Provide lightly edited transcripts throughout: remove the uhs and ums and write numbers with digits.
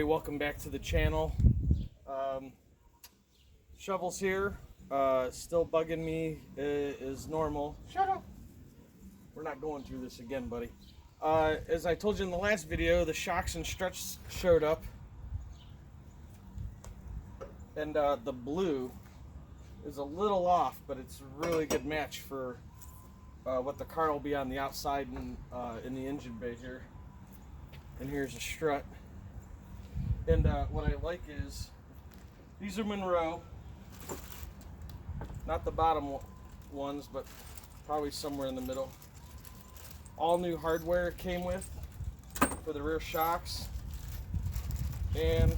everybody, welcome back to the channel. Shovels here, still bugging me as normal. Shut up! We're not going through this again, buddy. As I told you in the last video, the Shocks and Struts showed up. And the blue is a little off, but it's a really good match for what the car will be on the outside and in the engine bay here. And here's a strut. And what I like is these are Monroe, not the bottom ones, but probably somewhere in the middle. All new hardware it came with for the rear shocks, and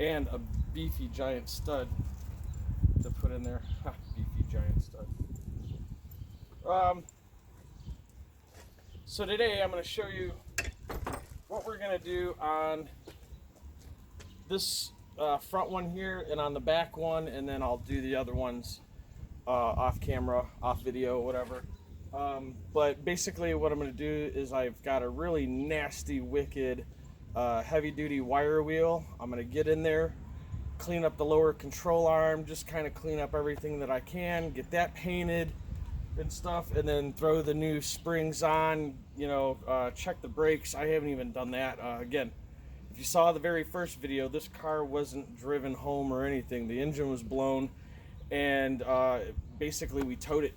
a beefy giant stud to put in there. Ha, beefy giant stud. So today I'm going to show you what we're going to do on this front one here and on the back one, and then I'll do the other ones off camera, off video, whatever. But basically what I'm going to do is I've got a really nasty, wicked, heavy-duty wire wheel. I'm going to get in there, clean up the lower control arm, just kind of clean up everything that I can, get that painted and stuff, and then throw the new springs on, you know, check the brakes. I haven't even done that. Again, if you saw the very first video, this car wasn't driven home or anything. The engine was blown, and basically we towed it.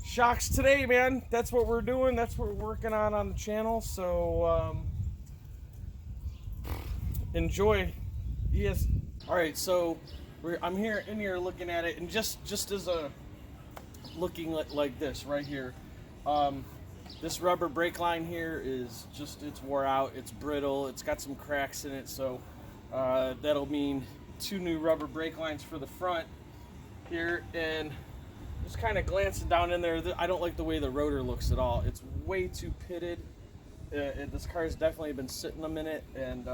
Shocks today, man. That's what we're doing. That's what we're working on the channel. So enjoy. Yes. All right. So I'm here in here looking at it, and just as a looking like this right here. This rubber brake line here is just, it's wore out. It's brittle. It's got some cracks in it. So that'll mean 2 new rubber brake lines for the front here, and just kind of glancing down in there, I don't like the way the rotor looks at all. It's way too pitted. This car's definitely been sitting a minute, and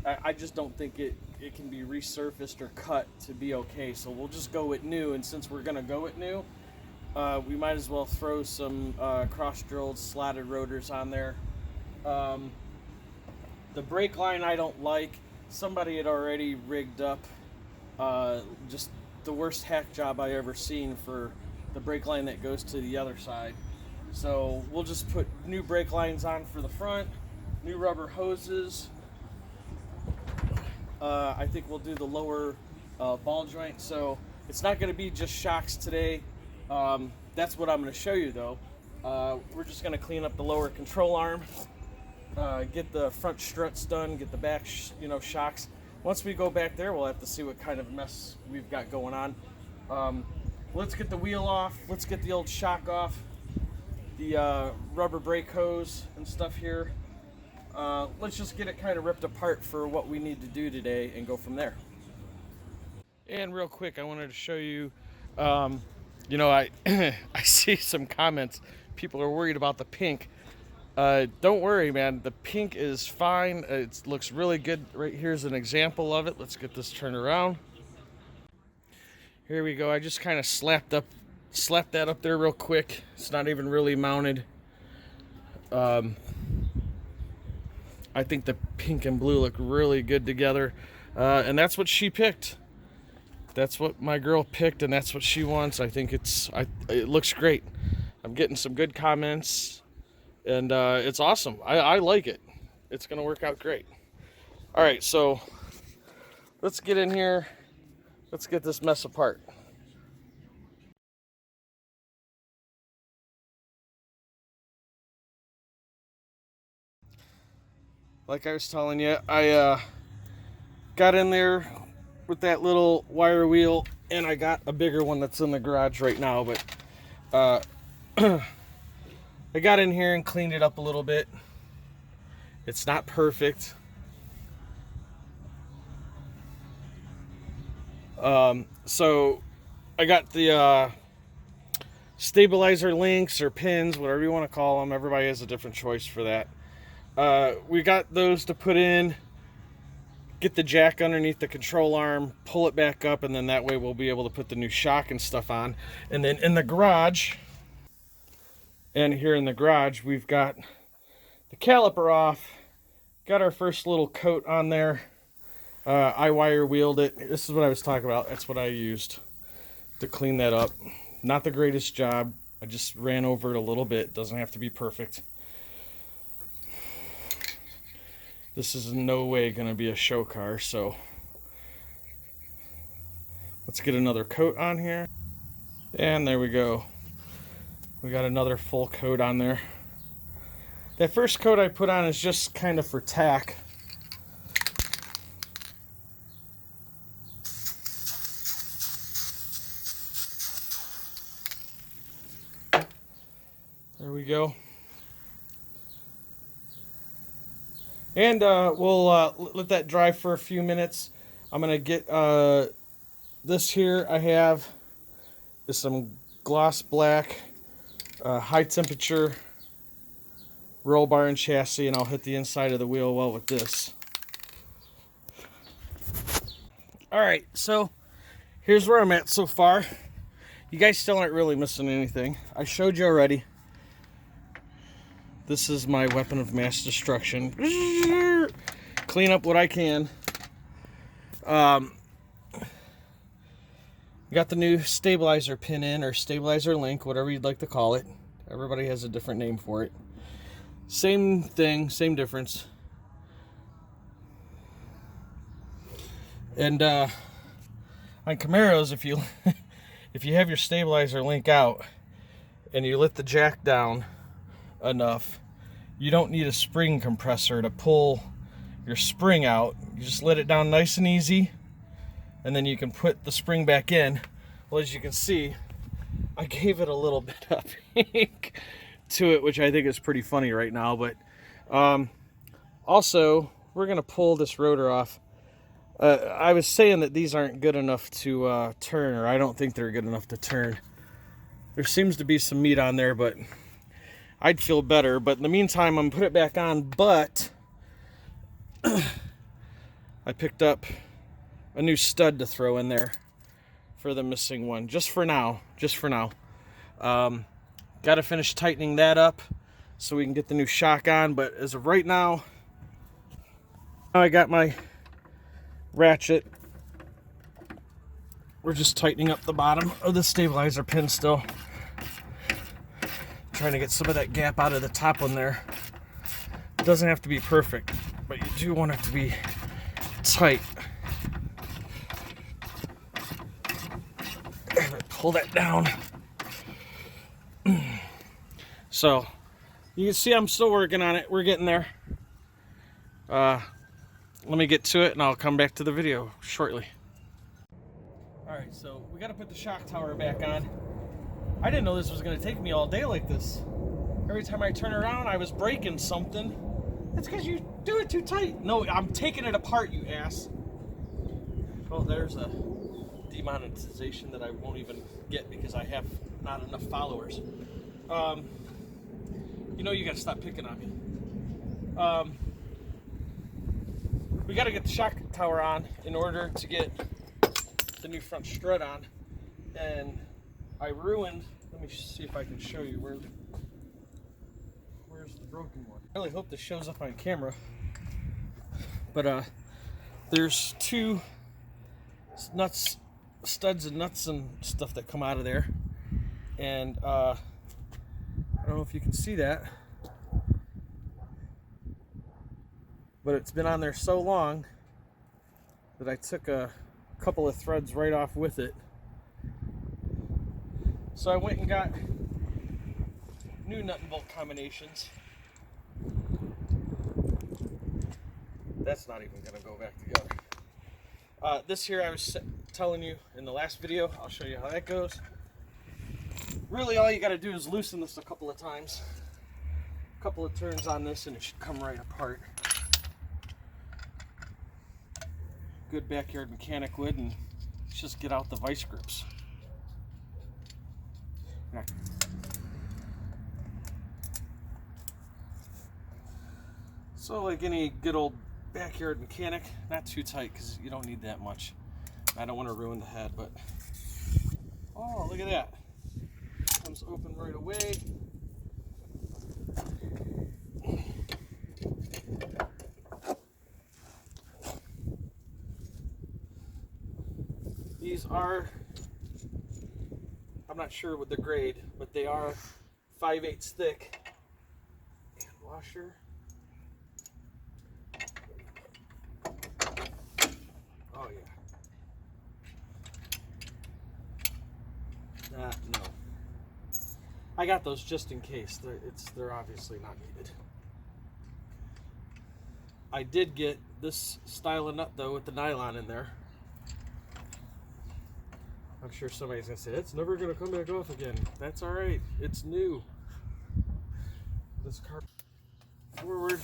I just don't think it can be resurfaced or cut to be okay. So we'll just go with new, and since we're gonna go with new, we might as well throw some cross-drilled slatted rotors on there. The brake line I don't like. Somebody had already rigged up just the worst hack job I ever seen for the brake line that goes to the other side. So we'll just put new brake lines on for the front, new rubber hoses. I think we'll do the lower ball joint. So it's not going to be just shocks today. That's what I'm going to show you though. We're just going to clean up the lower control arm, get the front struts done, get the back shocks. Once we go back there, we'll have to see what kind of mess we've got going on. Let's get the wheel off. Let's get the old shock off. The rubber brake hose and stuff here. Let's just get it kind of ripped apart for what we need to do today and go from there. And real quick, I wanted to show you, you know, I see some comments. People are worried about the pink. Don't worry, man. The pink is fine. It looks really good. Right here's an example of it. Let's get this turned around. Here we go. I just kind of slapped that up there real quick. It's not even really mounted. I think the pink and blue look really good together, and that's what she picked. That's what my girl picked, and that's what she wants. I think it looks great. I'm getting some good comments. And it's awesome. I like it. It's going to work out great. All right, so let's get in here. Let's get this mess apart. Like I was telling you, I got in there with that little wire wheel, and I got a bigger one that's in the garage right now, but I got in here and cleaned it up a little bit. It's not perfect. So I got the stabilizer links or pins, whatever you want to call them. Everybody has a different choice for that. We got those to put in, get the jack underneath the control arm, pull it back up, and then that way we'll be able to put the new shock and stuff on. And then in the garage, And here in the garage, we've got the caliper off, got our first little coat on there. I wire wheeled it. This is what I was talking about. That's what I used to clean that up. Not the greatest job. I just ran over it a little bit. Doesn't have to be perfect. This is in no way going to be a show car, so let's get another coat on here. And there we go. We got another full coat on there. That first coat I put on is just kind of for tack. There we go. And we'll let that dry for a few minutes. I'm going to get this here I have is some gloss black high temperature roll bar and chassis, and I'll hit the inside of the wheel well with this. Alright, so here's where I'm at so far. You guys still aren't really missing anything. I showed you already. This is my weapon of mass destruction. Clean up what I can. Got the new stabilizer pin in, or stabilizer link, whatever you'd like to call it. Everybody has a different name for it. Same thing, same difference. And on Camaros, if you if you have your stabilizer link out and you let the jack down enough, you don't need a spring compressor to pull your spring out. You just let it down nice and easy, and then you can put the spring back in. Well, as you can see, I gave it a little bit of ink to it, which I think is pretty funny right now. But also, we're gonna pull this rotor off. I was saying that these aren't good enough to turn, or I don't think they're good enough to turn. There seems to be some meat on there, but I'd feel better. But in the meantime, I'm gonna put it back on. But I picked up a new stud to throw in there for the missing one, just for now. Got to finish tightening that up so we can get the new shock on. But as of right now, I got my ratchet. We're just tightening up the bottom of the stabilizer pin still. Trying to get some of that gap out of the top one there. It doesn't have to be perfect, but you do want it to be tight. Pull that down. So you can see I'm still working on it. We're getting there. Let me get to it and I'll come back to the video shortly. Alright, so we got to put the shock tower back on. I didn't know this was going to take me all day like this. Every time I turn around, I was breaking something. That's because you do it too tight. No, I'm taking it apart, you ass. Well, there's a demonetization that I won't even get because I have not enough followers. You know you got to stop picking on me. We got to get the shock tower on in order to get the new front strut on. And I ruined, let me see if I can show you where's the broken one. I really hope this shows up on camera. But there's two studs and nuts and stuff that come out of there. And I don't know if you can see that, but it's been on there so long that I took a couple of threads right off with it. So I went and got new nut and bolt combinations. That's not even going to go back together. This here I was telling you in the last video. I'll show you how that goes. Really all you got to do is loosen this a couple of times. A couple of turns on this and it should come right apart. Good backyard mechanic would, and just get out the vice grips. So like any good old backyard mechanic, not too tight because you don't need that much. I don't want to ruin the head, but oh, look at that. Comes open right away. These are, I'm not sure what the grade, but they are 5/8 thick. And washer. Oh yeah. No. I got those just in case. They're obviously not needed. I did get this style of nut though with the nylon in there. I'm sure somebody's gonna say it's never gonna come back off again. That's all right. It's new. This car forward.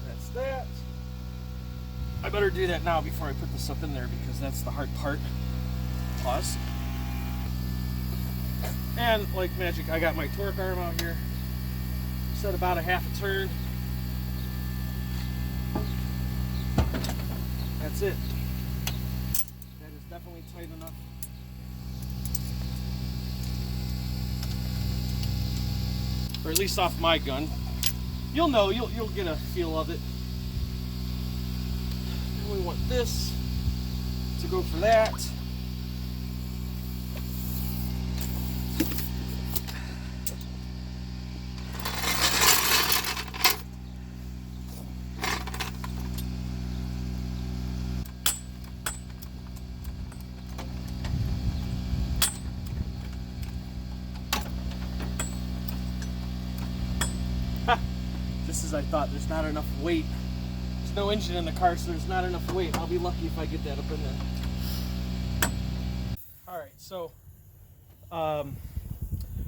That's that. I better do that now before I put this up in there because that's the hard part. Pause. And like magic, I got my torque arm out here. Set about a half a turn. That's it. That is definitely tight enough. Or at least off my gun. You'll know, you'll get a feel of it. And we want this to go for that. Just as I thought, there's not enough weight. There's no engine in the car, so there's not enough weight. I'll be lucky if I get that up in there. Alright, so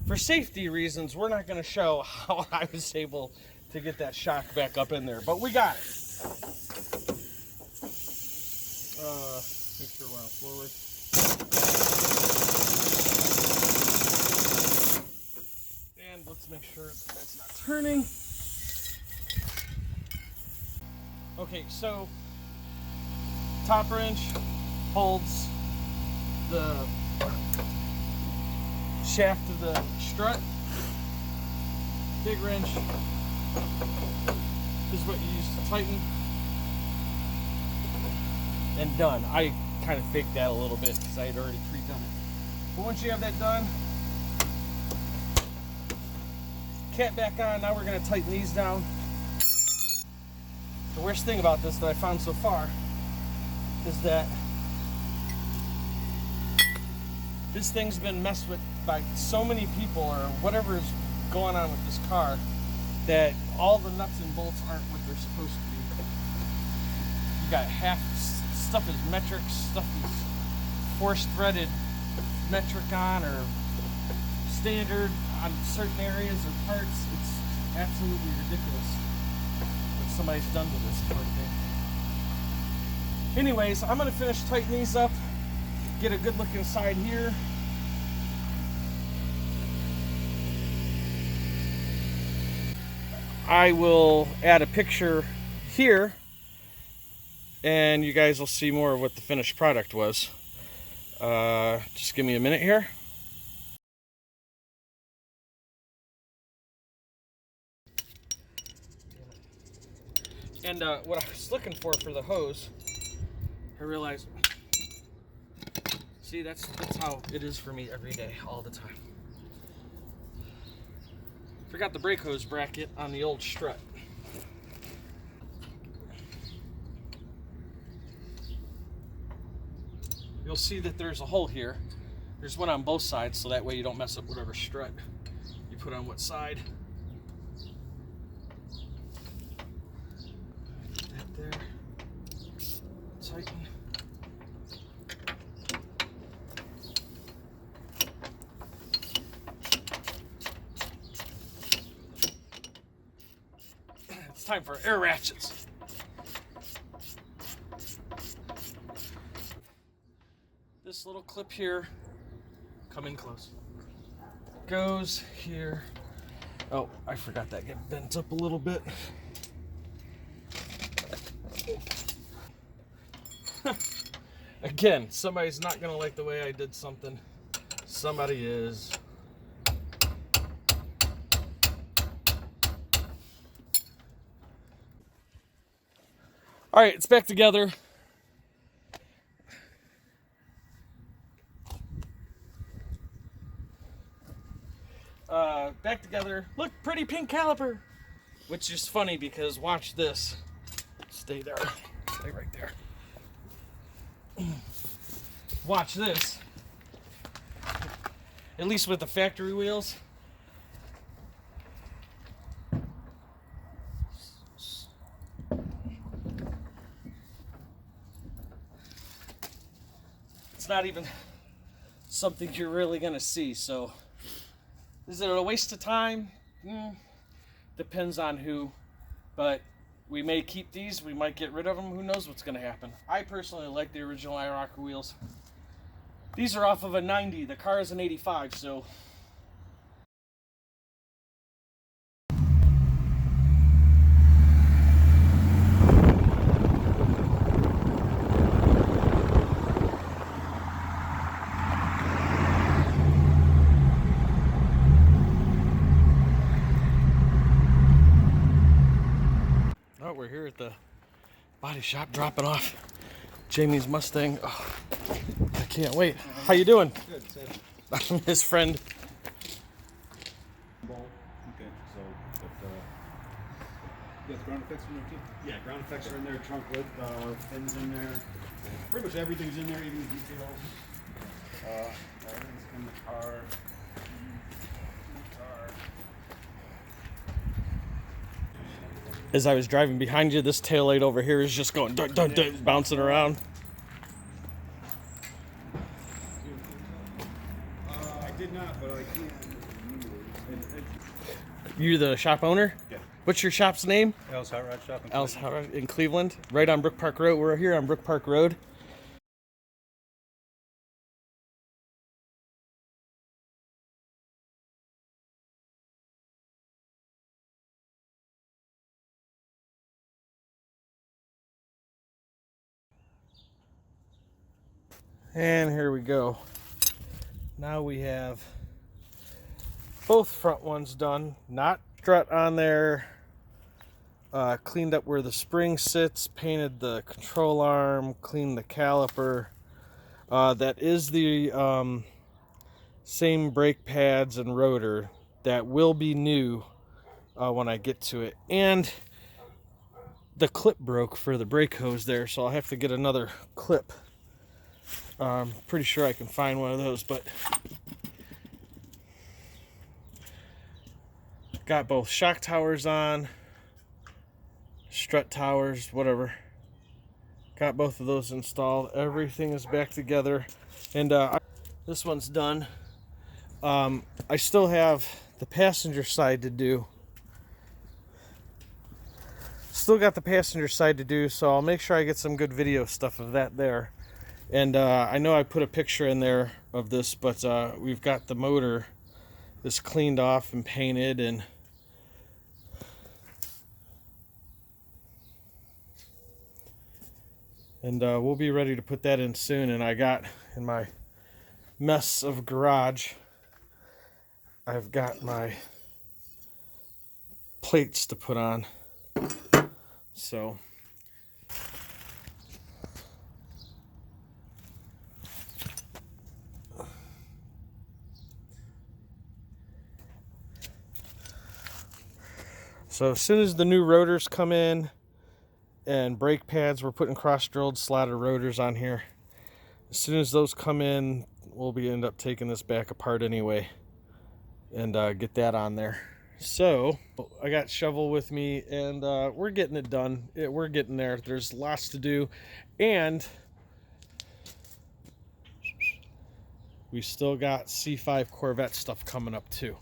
for safety reasons, we're not going to show how I was able to get that shock back up in there, but we got it. Make sure we're on forward. And let's make sure that's not turning. Okay, so top wrench holds the shaft of the strut. Big wrench is what you use to tighten. And done. I kind of faked that a little bit because I had already pre-done it. But once you have that done, cap back on. Now we're going to tighten these down. The worst thing about this that I found so far is that this thing's been messed with by so many people or whatever is going on with this car that all the nuts and bolts aren't what they're supposed to be. You got half stuff is metric, stuff is force threaded metric on or standard on certain areas or parts. It's absolutely ridiculous what somebody's done to this poor thing. Anyways, I'm going to finish tightening these up, get a good look inside here. I will add a picture here and you guys will see more of what the finished product was. Just give me a minute here. And what I was looking for the hose, I realized, see, that's how it is for me every day, all the time. Forgot the brake hose bracket on the old strut. You'll see that there's a hole here. There's one on both sides, so that way you don't mess up whatever strut you put on what side. Put that there. Tighten. It's time for air ratchets. This little clip here, come in close, goes here. Oh, I forgot that get bent up a little bit. Again, somebody's not gonna like the way I did something. Somebody is. All right, it's back together. Back together. Look, pretty pink caliper. Which is funny because watch this. Stay there. Stay right there. Watch this. At least with the factory wheels. It's not even something you're really gonna see, so is it a waste of time? Depends on who, but we may keep these, we might get rid of them, who knows what's gonna happen. I personally like the original iRocker wheels. These are off of a 90, the car is an 85, so. Oh, we're here at the body shop dropping off Jamie's Mustang. Oh, I can't wait. How you doing? Good, Sam. I'm his friend. Okay, so, but, you got the ground effects in there too? Yeah, ground effects are in there, trunk lid, fins in there. Pretty much everything's in there, even the details. Everything's in the car. As I was driving behind you, this taillight over here is just going dun, dun, dun, bouncing around. I did not, but I can. You the shop owner? Yeah. What's your shop's name? Al's Hot Rod Shop in Al's Hot Rod in Cleveland, right on Brook Park Road. We're here on Brook Park Road. And here we go. Now we have both front ones done. Not strut on there. Cleaned up where the spring sits. Painted the control arm. Cleaned the caliper. That is the same brake pads and rotor. That will be new when I get to it. And the clip broke for the brake hose there, so I'll have to get another clip. I'm pretty sure I can find one of those, but got both shock towers on, strut towers, whatever. Got both of those installed. Everything is back together, and this one's done. I still have the passenger side to do. Still got the passenger side to do, so I'll make sure I get some good video stuff of that there. And I know I put a picture in there of this, but we've got the motor is cleaned off and painted, and we'll be ready to put that in soon. And I got in my mess of garage, I've got my plates to put on. So as soon as the new rotors come in and brake pads, we're putting cross-drilled slotted rotors on here. As soon as those come in, we'll end up taking this back apart anyway and get that on there. So I got shovel with me, and we're getting it done. We're getting there. There's lots to do, and we still got C5 Corvette stuff coming up too.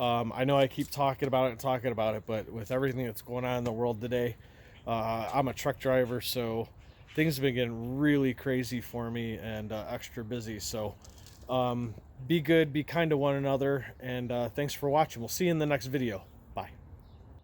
I know I keep talking about it, but with everything that's going on in the world today, I'm a truck driver, so things have been getting really crazy for me and extra busy. So be good, be kind to one another, and thanks for watching. We'll see you in the next video.